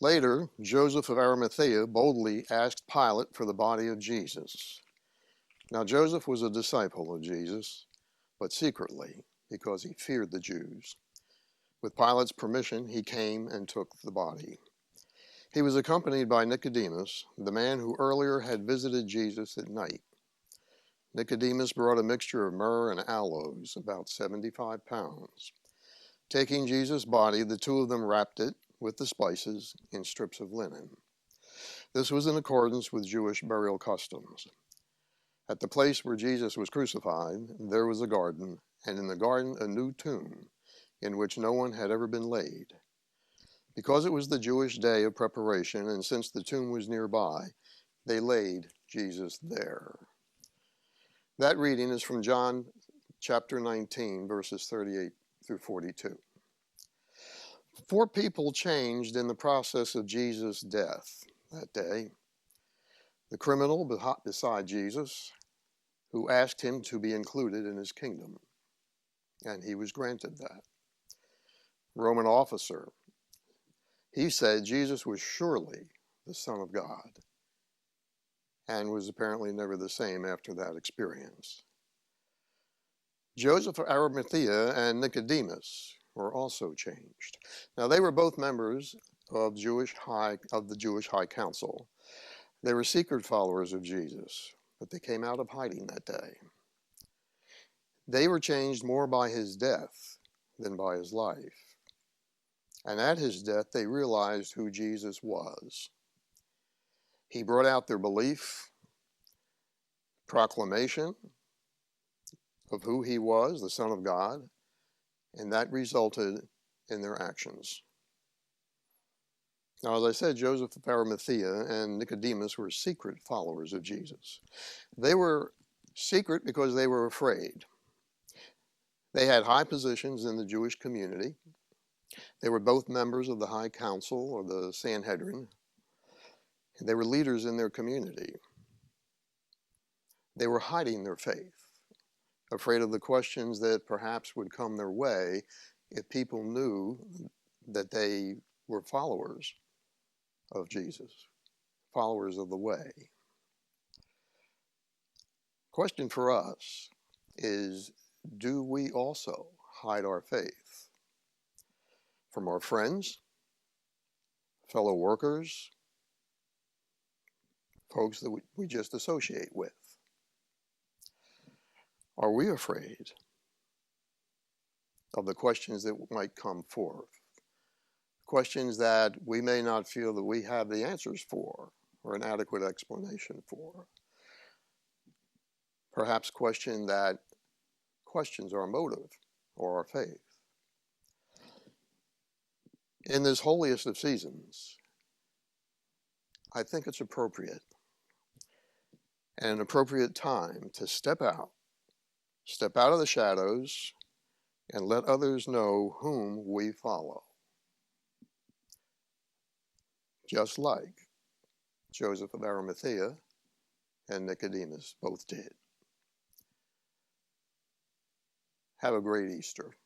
Later, Joseph of Arimathea boldly asked Pilate for the body of Jesus. Now, Joseph was a disciple of Jesus, but secretly, because he feared the Jews. With Pilate's permission, he came and took the body. He was accompanied by Nicodemus, the man who earlier had visited Jesus at night. Nicodemus brought a mixture of myrrh and aloes, about 75 pounds. Taking Jesus' body, the two of them wrapped it with the spices in strips of linen. This was in accordance with Jewish burial customs. At the place where Jesus was crucified, there was a garden, and in the garden a new tomb, in which no one had ever been laid. Because it was the Jewish day of preparation, and since the tomb was nearby, they laid Jesus there. That reading is from John chapter 19, verses 38 through 42. 4 people changed in the process of Jesus' death that day. The criminal beside Jesus, who asked him to be included in his kingdom, and he was granted that. Roman officer, he said Jesus was surely the Son of God, and was apparently never the same after that experience. Joseph of Arimathea and Nicodemus were also changed. Now, they were both members of the Jewish High Council. They were secret followers of Jesus, but they came out of hiding that day. They were changed more by his death than by his life. And at his death, they realized who Jesus was. He brought out their belief, proclamation of who he was, the Son of God, and that resulted in their actions. Now, as I said, Joseph of Arimathea and Nicodemus were secret followers of Jesus. They were secret because they were afraid. They had high positions in the Jewish community. They were both members of the High Council or the Sanhedrin. They were leaders in their community. They were hiding their faith, afraid of the questions that perhaps would come their way if people knew that they were followers of Jesus, followers of the way. Question for us is, do we also hide our faith from our friends, fellow workers, folks that we just associate with? Are we afraid of the questions that might come forth? Questions that we may not feel that we have the answers for or an adequate explanation for. Perhaps questions our motive or our faith. In this holiest of seasons, I think it's appropriate and an appropriate time to step out of the shadows, and let others know whom we follow. Just like Joseph of Arimathea and Nicodemus both did. Have a great Easter.